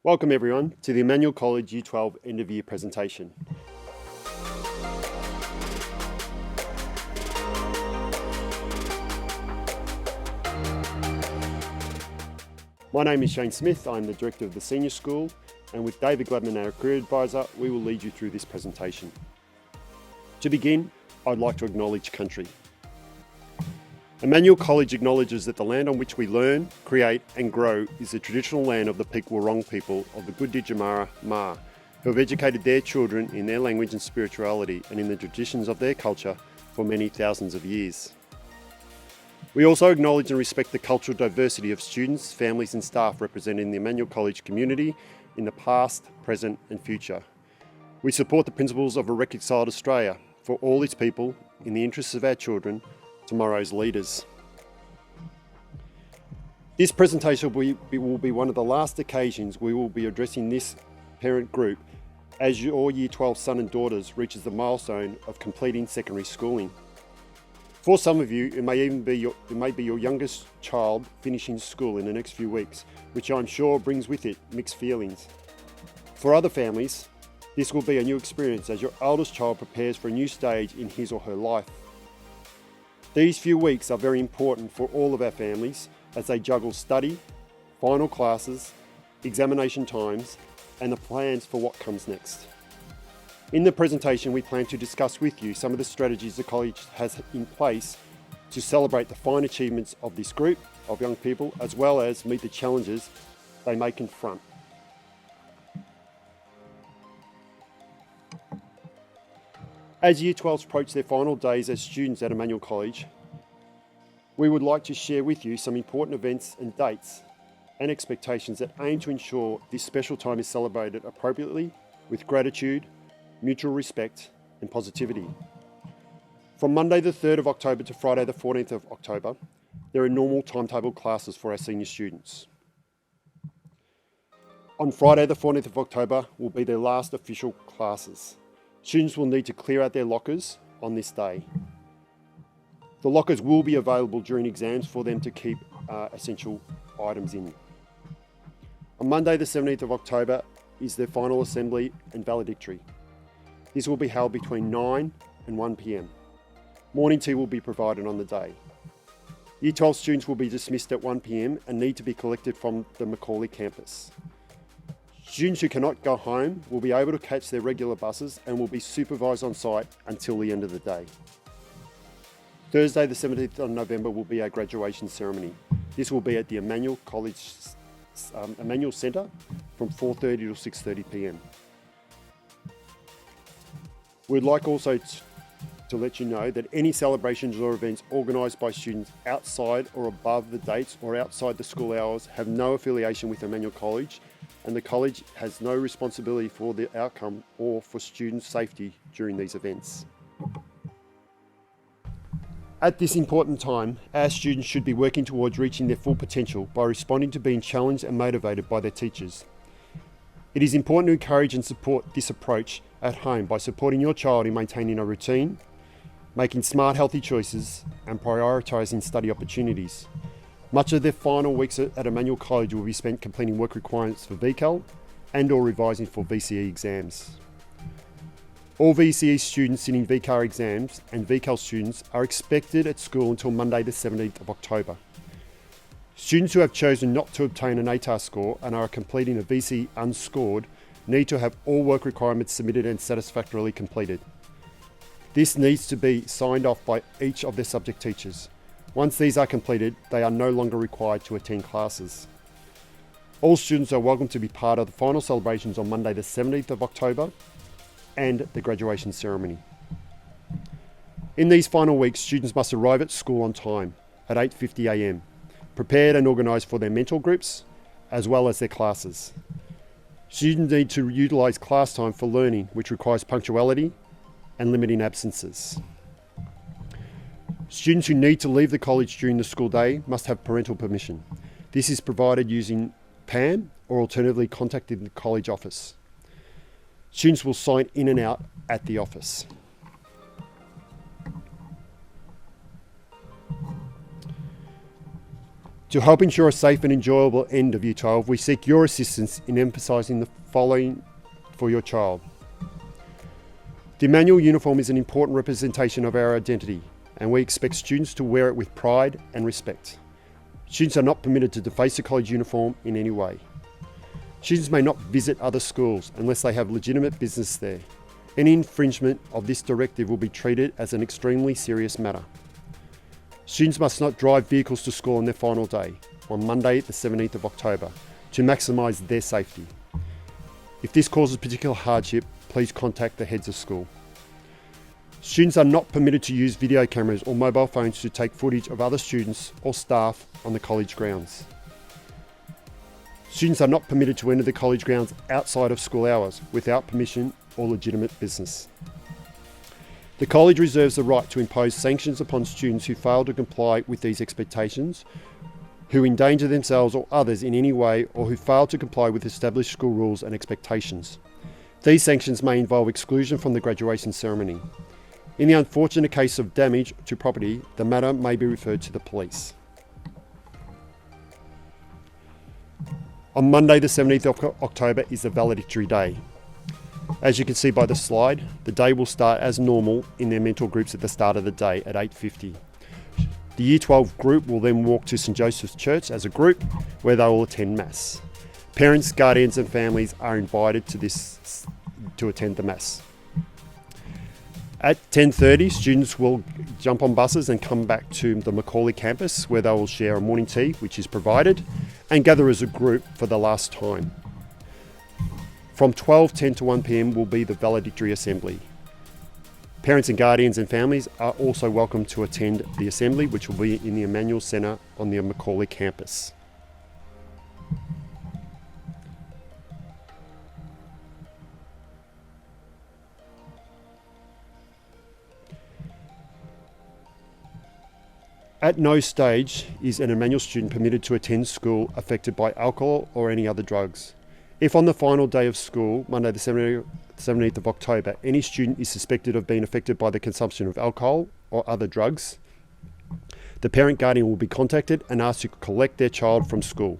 Welcome everyone to the Emmanuel College Year 12 end of year presentation. My name is Shane Smith, I'm the Director of the Senior School, and with David Gladman, our Career Advisor, we will lead you through this presentation. To begin, I'd like to acknowledge country. Emmanuel College acknowledges that the land on which we learn, create and grow is the traditional land of the Peak Warrnambool people of the Gunditjmara Ma, who have educated their children in their language and spirituality and in the traditions of their culture for many thousands of years. We also acknowledge and respect the cultural diversity of students, families and staff representing the Emmanuel College community in the past, present and future. We support the principles of a reconciled Australia for all its people in the interests of our children, tomorrow's leaders. This presentation will be one of the last occasions we will be addressing this parent group as your Year 12 son and daughters reaches the milestone of completing secondary schooling. For some of you, it may be your youngest child finishing school in the next few weeks, which I'm sure brings with it mixed feelings. For other families, this will be a new experience as your eldest child prepares for a new stage in his or her life. These few weeks are very important for all of our families as they juggle study, final classes, examination times, and the plans for what comes next. In the presentation, we plan to discuss with you some of the strategies the college has in place to celebrate the fine achievements of this group of young people, as well as meet the challenges they may confront. As Year 12s approach their final days as students at Emmanuel College, we would like to share with you some important events and dates and expectations that aim to ensure this special time is celebrated appropriately with gratitude, mutual respect and positivity. From Monday the 3rd of October to Friday the 14th of October, there are normal timetable classes for our senior students. On Friday the 14th of October will be their last official classes. Students will need to clear out their lockers on this day. The lockers will be available during exams for them to keep essential items in. On Monday the 17th of October is their final assembly and valedictory. This will be held between 9 and 1 p.m. Morning tea will be provided on the day. Year 12 students will be dismissed at 1 p.m. and need to be collected from the Macaulay campus. Students who cannot go home will be able to catch their regular buses and will be supervised on site until the end of the day. Thursday the 17th of November will be our graduation ceremony. This will be at the Emmanuel College Emmanuel Centre from 4:30 to 6:30 p.m. We'd like also to let you know that any celebrations or events organised by students outside or above the dates or outside the school hours have no affiliation with Emmanuel College, and the college has no responsibility for the outcome or for student safety during these events. At this important time, our students should be working towards reaching their full potential by responding to being challenged and motivated by their teachers. It is important to encourage and support this approach at home by supporting your child in maintaining a routine, making smart, healthy choices, and prioritising study opportunities. Much of their final weeks at Emmanuel College will be spent completing work requirements for VCAL and or revising for VCE exams. All VCE students sitting VCAR exams and VCAL students are expected at school until Monday the 17th of October. Students who have chosen not to obtain an ATAR score and are completing a VCE unscored need to have all work requirements submitted and satisfactorily completed. This needs to be signed off by each of their subject teachers. Once these are completed, they are no longer required to attend classes. All students are welcome to be part of the final celebrations on Monday the 17th of October and the graduation ceremony. In these final weeks, students must arrive at school on time at 8:50 a.m, prepared and organised for their mentor groups, as well as their classes. Students need to utilise class time for learning, which requires punctuality and limiting absences. Students who need to leave the college during the school day must have parental permission. This is provided using PAM or alternatively contacting the college office. Students will sign in and out at the office. To help ensure a safe and enjoyable end of Year 12, we seek your assistance in emphasising the following for your child. The Emmanuel uniform is an important representation of our identity, and we expect students to wear it with pride and respect. Students are not permitted to deface the college uniform in any way. Students may not visit other schools unless they have legitimate business there. Any infringement of this directive will be treated as an extremely serious matter. Students must not drive vehicles to school on their final day, on Monday the 17th of October, to maximise their safety. If this causes particular hardship, please contact the heads of school. Students are not permitted to use video cameras or mobile phones to take footage of other students or staff on the college grounds. Students are not permitted to enter the college grounds outside of school hours without permission or legitimate business. The college reserves the right to impose sanctions upon students who fail to comply with these expectations, who endanger themselves or others in any way, or who fail to comply with established school rules and expectations. These sanctions may involve exclusion from the graduation ceremony. In the unfortunate case of damage to property, the matter may be referred to the police. On Monday the 17th of October is the valedictory day. As you can see by the slide, the day will start as normal in their mentor groups at the start of the day at 8:50. The Year 12 group will then walk to St Joseph's Church as a group where they will attend Mass. Parents, guardians and families are invited to attend the Mass. At 10:30, students will jump on buses and come back to the Macaulay campus where they will share a morning tea, which is provided, and gather as a group for the last time. From 12:10 to 1 p.m. will be the valedictory assembly. Parents and guardians and families are also welcome to attend the assembly, which will be in the Emmanuel Centre on the Macaulay campus. At no stage is an Emmanuel student permitted to attend school affected by alcohol or any other drugs. If on the final day of school, Monday the 17th of October, any student is suspected of being affected by the consumption of alcohol or other drugs, the parent guardian will be contacted and asked to collect their child from school.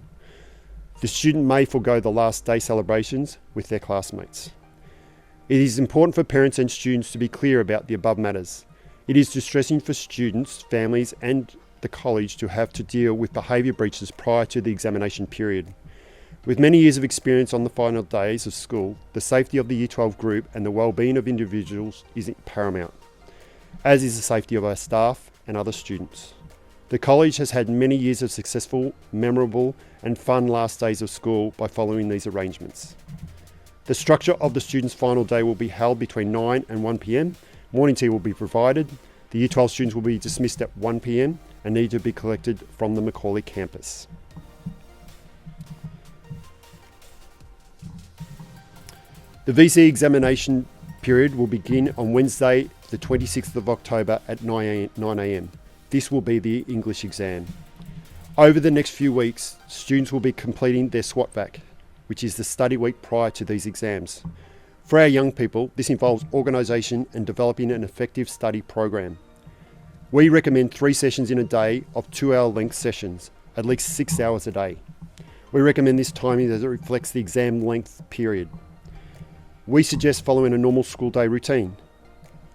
The student may forego the last day celebrations with their classmates. It is important for parents and students to be clear about the above matters. It is distressing for students, families and the college to have to deal with behaviour breaches prior to the examination period. With many years of experience on the final days of school, the safety of the Year 12 group and the well-being of individuals is paramount, as is the safety of our staff and other students. The college has had many years of successful, memorable and fun last days of school by following these arrangements. The structure of the students' final day will be held between 9 and 1 p.m. Morning tea will be provided. The Year 12 students will be dismissed at 1 p.m. and need to be collected from the Macaulay campus. The VC examination period will begin on Wednesday, the 26th of October at 9 a.m. This will be the English exam. Over the next few weeks, students will be completing their SWAT-VAC, which is the study week prior to these exams. For our young people, this involves organisation and developing an effective study program. We recommend 3 sessions in a day of 2-hour length sessions, at least 6 hours a day. We recommend this timing as it reflects the exam length period. We suggest following a normal school day routine.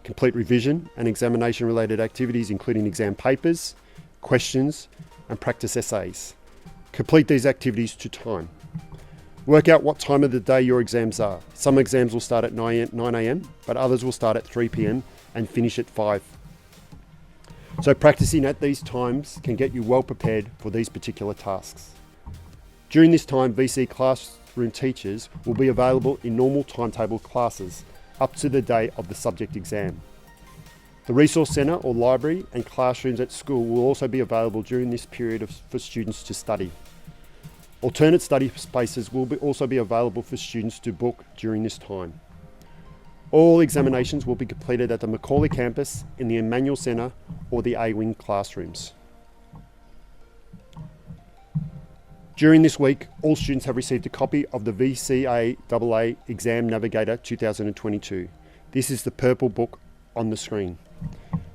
Complete revision and examination related activities including exam papers, questions and practice essays. Complete these activities to time. Work out what time of the day your exams are. Some exams will start at 9 a.m, but others will start at 3 p.m. and finish at 5. So practicing at these times can get you well prepared for these particular tasks. During this time, VC classroom teachers will be available in normal timetable classes up to the day of the subject exam. The Resource Centre or library and classrooms at school will also be available during this period for students to study. Alternate study spaces will also be available for students to book during this time. All examinations will be completed at the Macaulay campus in the Emmanuel Centre or the A-Wing classrooms. During this week, all students have received a copy of the VCAAA Exam Navigator 2022. This is the purple book on the screen.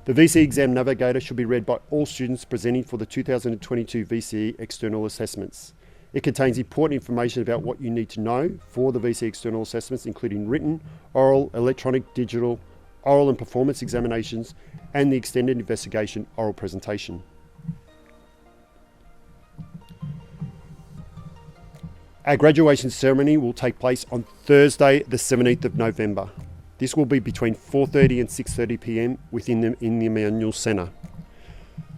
The VCE Exam Navigator should be read by all students presenting for the 2022 VCE External Assessments. It contains important information about what you need to know for the VCE External Assessments, including written, oral, electronic, digital, oral and performance examinations, and the extended investigation oral presentation. Our graduation ceremony will take place on Thursday, the 17th of November. This will be between 4:30 and 6:30 p.m. in the Emmanuel Centre.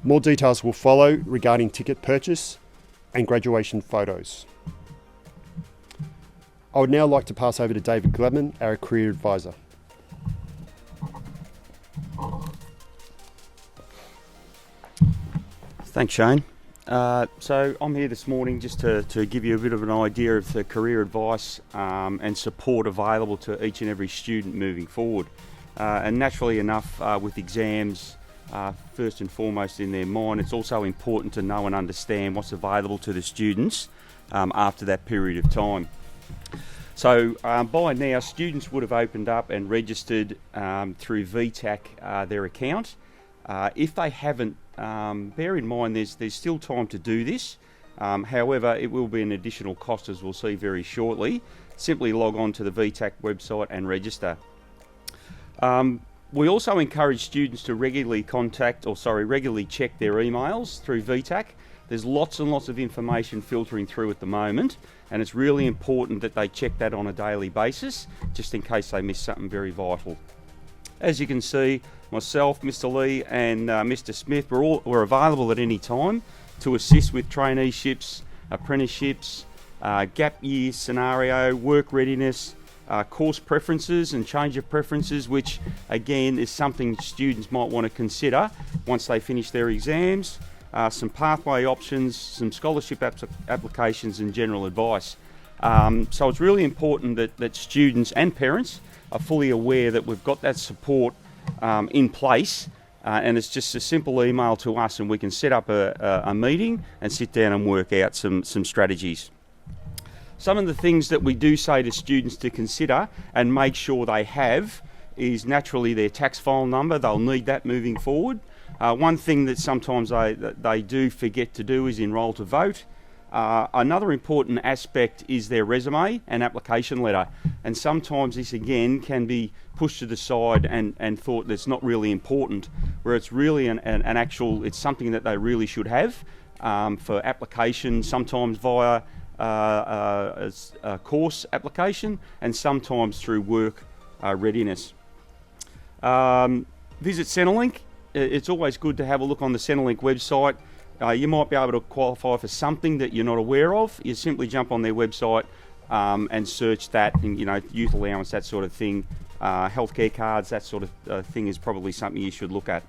More details will follow regarding ticket purchase and graduation photos. I would now like to pass over to David Gladman, our Career Advisor. Thanks, Shane. So I'm here this morning just to give you a bit of an idea of the career advice and support available to each and every student moving forward. And naturally enough, with exams first and foremost in their mind, it's also important to know and understand what's available to the students after that period of time. So by now, students would have opened up and registered through VTAC their account. If they haven't, bear in mind there's still time to do this. However, it will be an additional cost, as we'll see very shortly. Simply log on to the VTAC website and register. We also encourage students to regularly check their emails through VTAC. There's lots and lots of information filtering through at the moment, and it's really important that they check that on a daily basis, just in case they miss something very vital. As you can see, myself, Mr. Lee and Mr. Smith, we're available at any time to assist with traineeships, apprenticeships, gap year scenario, work readiness, course preferences and change of preferences, which again is something students might want to consider once they finish their exams, some pathway options, some scholarship applications and general advice. So it's really important that students and parents are fully aware that we've got that support in place, and it's just a simple email to us and we can set up a meeting and sit down and work out some strategies. Some of the things that we do say to students to consider and make sure they have is naturally their tax file number. They'll need that moving forward. One thing that sometimes they do forget to do is enrol to vote. Another important aspect is their resume and application letter, and sometimes this again can be pushed to the side and thought that's not really important, where it's really it's something that they really should have for application, sometimes via a course application and sometimes through work readiness. Visit Centrelink. It's always good to have a look on the Centrelink website. You might be able to qualify for something that you're not aware of. You simply jump on their website and search that, and youth allowance, that sort of thing, healthcare cards, that sort of thing is probably something you should look at.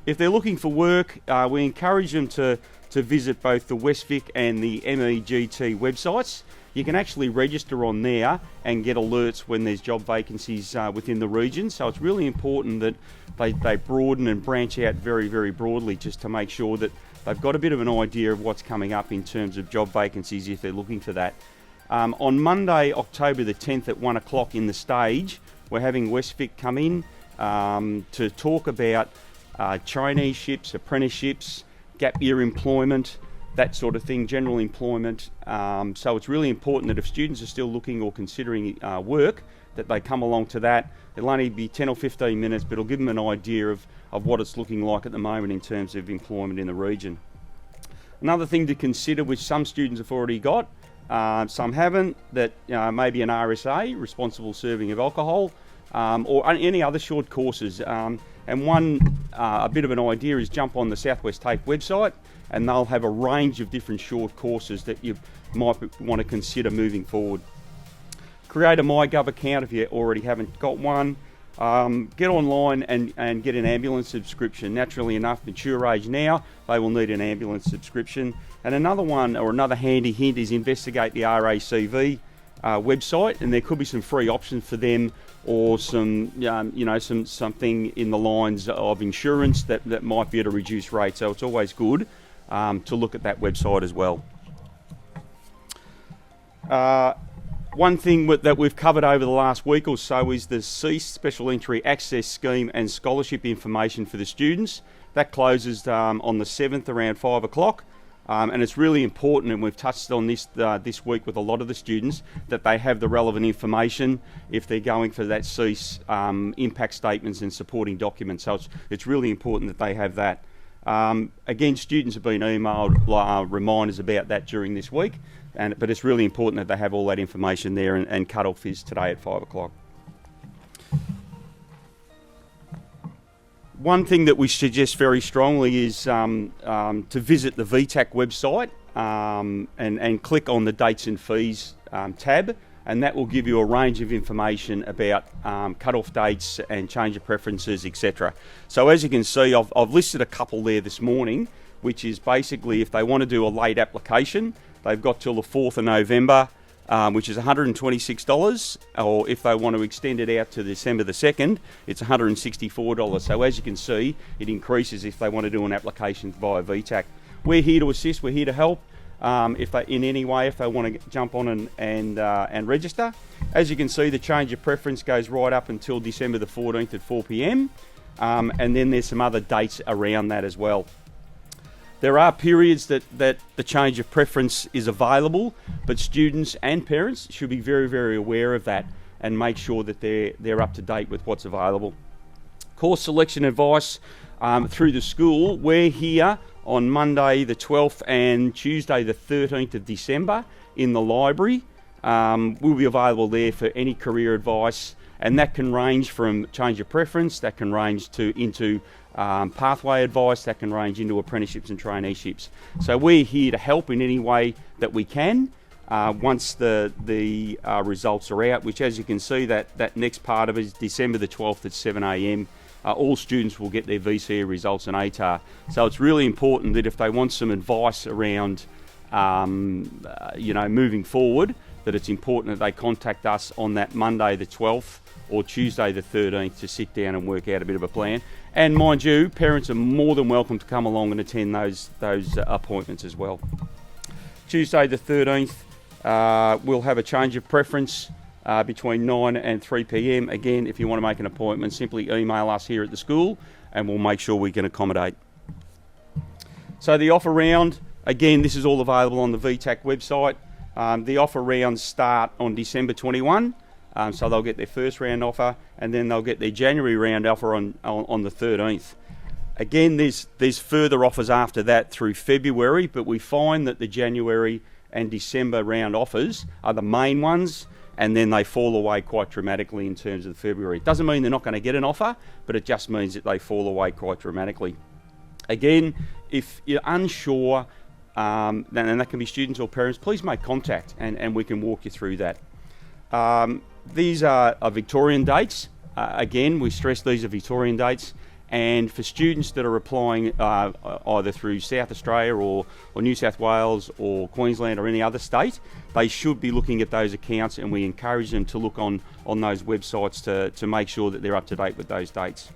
If they're looking for work, we encourage them to visit both the Westvic and the MEGT websites. You can actually register on there and get alerts when there's job vacancies within the region. So it's really important that they broaden and branch out very, very broadly, just to make sure that they've got a bit of an idea of what's coming up in terms of job vacancies if they're looking for that. On Monday, October the 10th at 1 o'clock in the stage, we're having Westvic come in to talk about traineeships, apprenticeships, gap year employment, that sort of thing, general employment. So it's really important that if students are still looking or considering work, that they come along to that. It'll only be 10 or 15 minutes, but it'll give them an idea of what it's looking like at the moment in terms of employment in the region. Another thing to consider, which some students have already got, some haven't, that maybe an RSA, responsible serving of alcohol, or any other short courses. And a bit of an idea is jump on the Southwest TAFE website, and they'll have a range of different short courses that you might want to consider moving forward. Create a MyGov account if you already haven't got one. Get online and get an ambulance subscription. Naturally enough, mature age now, they will need an ambulance subscription. And another handy hint is investigate the RACV website, and there could be some free options for them, or something in the lines of insurance that might be at a reduced rate. So it's always good to look at that website as well. One thing that we've covered over the last week or so is the CEASE Special Entry Access Scheme and scholarship information for the students. That closes on the 7th around 5 o'clock. And it's really important, and we've touched on this this week with a lot of the students, that they have the relevant information if they're going for that CEASE impact statements and supporting documents. So it's really important that they have that. Again, students have been emailed reminders about that during this week, but it's really important that they have all that information there, and cut-off is today at 5 o'clock. One thing that we suggest very strongly is to visit the VTAC website and click on the Dates and Fees tab, and that will give you a range of information about cut-off dates and change of preferences, etc. So as you can see, I've listed a couple there this morning, which is basically if they want to do a late application, they've got till the 4th of November, which is $126, or if they want to extend it out to December the 2nd, it's $164. So as you can see, it increases if they want to do an application via VTAC. We're here to assist, we're here to help. If they in any way, if they want to jump on and register. As you can see, the change of preference goes right up until December the 14th at 4 p.m. And then there's some other dates around that as well. There are periods that the change of preference is available, but students and parents should be very, very aware of that and make sure that they're up to date with what's available. Course selection advice through the school. We're here on Monday the 12th and Tuesday the 13th of December in the library. We'll be available there for any career advice, and that can range from change of preference, that can range into pathway advice, that can range into apprenticeships and traineeships. So we're here to help in any way that we can once the results are out, which as you can see, that next part of it is December the 12th at 7 a.m. All students will get their VCE results and ATAR. So it's really important that if they want some advice around moving forward, that it's important that they contact us on that Monday the 12th or Tuesday the 13th to sit down and work out a bit of a plan. And mind you, parents are more than welcome to come along and attend those appointments as well. Tuesday the 13th, we'll have a change of preference between 9 and 3 p.m. Again, if you want to make an appointment, simply email us here at the school and we'll make sure we can accommodate. So the offer round, again, this is all available on the VTAC website. The offer rounds start on December 21, so they'll get their first round offer, and then they'll get their January round offer on the 13th. Again, there's further offers after that through February, but we find that the January and December round offers are the main ones, and then they fall away quite dramatically in terms of February. It doesn't mean they're not going to get an offer, but it just means that they fall away quite dramatically. Again, if you're unsure, and that can be students or parents, please make contact and we can walk you through that. These are Victorian dates. Again, we stress these are Victorian dates, and for students that are applying either through South Australia or New South Wales or Queensland or any other state, they should be looking at those accounts, and we encourage them to look on those websites to make sure that they're up to date with those dates.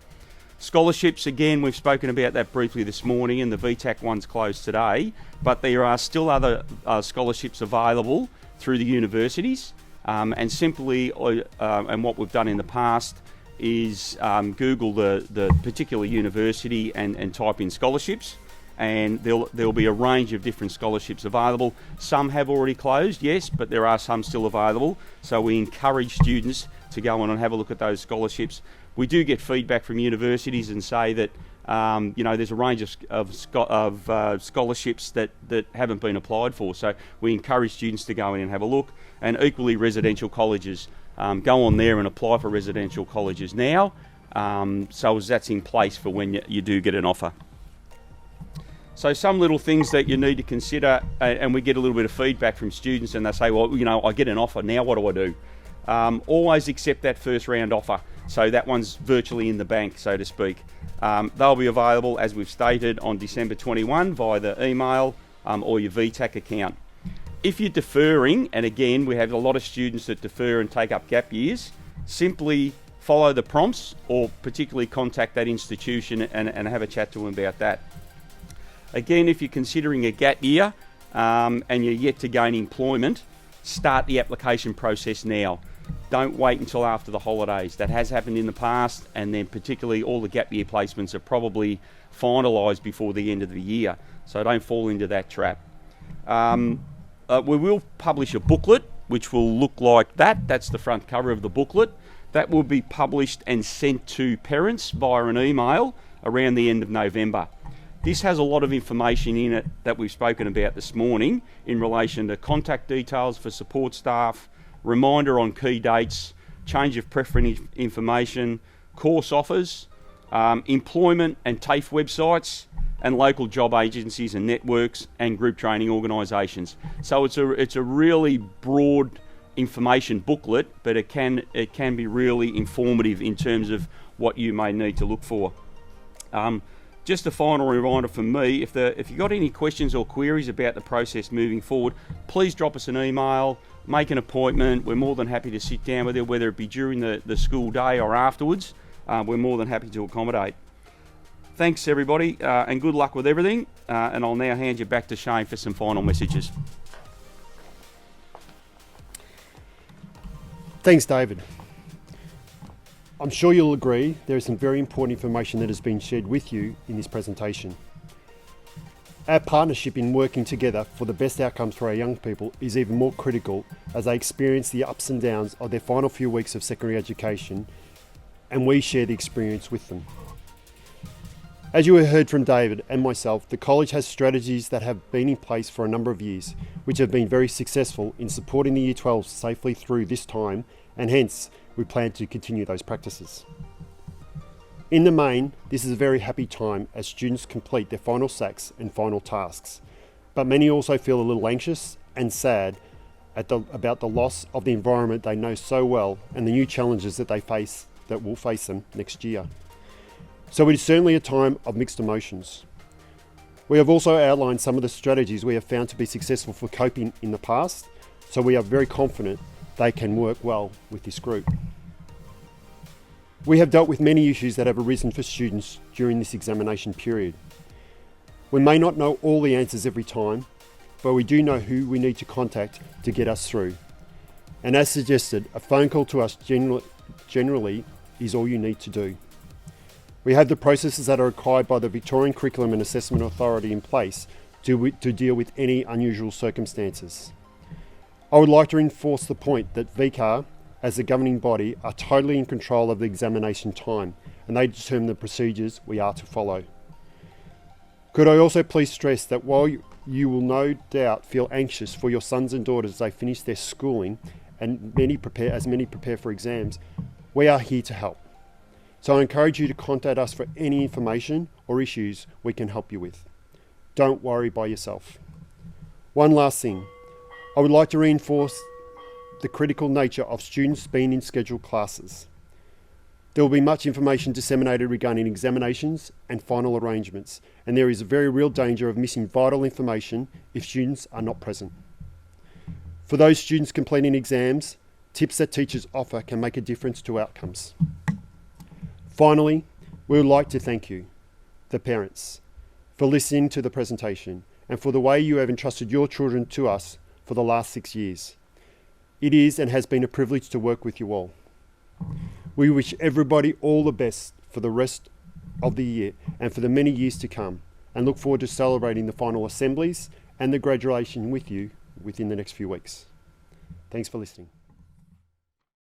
Scholarships, again, we've spoken about that briefly this morning, and the VTAC one's closed today, but there are still other scholarships available through the universities, and simply, and what we've done in the past is Google the particular university and type in scholarships, and there'll be a range of different scholarships available. Some have already closed, yes, but there are some still available, so we encourage students to go on and have a look at those scholarships. We do get feedback from universities and say that there's a range of scholarships that haven't been applied for, so we encourage students to go in and have a look. And equally, residential colleges, go on there and apply for residential colleges now, so as that's in place for when you do get an offer. So some little things that you need to consider, and we get a little bit of feedback from students, and they say, well, I get an offer now, what do I do? Always accept that first round offer. So that one's virtually in the bank, so to speak. They'll be available, as we've stated, on December 21 via the email or your VTAC account. If you're deferring, and again, we have a lot of students that defer and take up gap years, simply follow the prompts or particularly contact that institution and have a chat to them about that. Again, if you're considering a gap year and you're yet to gain employment, start the application process now. Don't wait until after the holidays. That has happened in the past, and then particularly all the gap year placements are probably finalised before the end of the year. So don't fall into that trap. We will publish a booklet which will look like that. That's the front cover of the booklet. That will be published and sent to parents via an email around the end of November. This has a lot of information in it that we've spoken about this morning in relation to contact details for support staff, reminder on key dates, change of preference information, course offers, employment and TAFE websites, and local job agencies and networks and group training organisations. So it's a really broad information booklet, but it can be really informative in terms of what you may need to look for. Just a final reminder from me, if you've got any questions or queries about the process moving forward, please drop us an email, make an appointment. We're more than happy to sit down with you, whether it be during the school day or afterwards. We're more than happy to accommodate. Thanks everybody, and good luck with everything, and I'll now hand you back to Shane for some final messages. Thanks, David. I'm sure you'll agree there is some very important information that has been shared with you in this presentation. Our partnership in working together for the best outcomes for our young people is even more critical as they experience the ups and downs of their final few weeks of secondary education, and we share the experience with them. As you have heard from David and myself, the college has strategies that have been in place for a number of years, which have been very successful in supporting the Year 12 safely through this time, and hence we plan to continue those practices. In the main, this is a very happy time as students complete their final SACs and final tasks, but many also feel a little anxious and sad about the loss of the environment they know so well and the new challenges that will face them next year. So it is certainly a time of mixed emotions. We have also outlined some of the strategies we have found to be successful for coping in the past, so we are very confident they can work well with this group. We have dealt with many issues that have arisen for students during this examination period. We may not know all the answers every time, but we do know who we need to contact to get us through. And as suggested, a phone call to us generally is all you need to do. We have the processes that are required by the Victorian Curriculum and Assessment Authority in place to deal with any unusual circumstances. I would like to reinforce the point that VCAR, as the governing body, are totally in control of the examination time, and they determine the procedures we are to follow. Could I also please stress that while you will no doubt feel anxious for your sons and daughters as they finish their schooling and many prepare for exams, we are here to help. So I encourage you to contact us for any information or issues we can help you with. Don't worry by yourself. One last thing, I would like to reinforce the critical nature of students being in scheduled classes. There will be much information disseminated regarding examinations and final arrangements, and there is a very real danger of missing vital information if students are not present. For those students completing exams, tips that teachers offer can make a difference to outcomes. Finally, we would like to thank you, the parents, for listening to the presentation and for the way you have entrusted your children to us for the last 6 years. It is and has been a privilege to work with you all. We wish everybody all the best for the rest of the year and for the many years to come, and look forward to celebrating the final assemblies and the graduation with you within the next few weeks. Thanks for listening.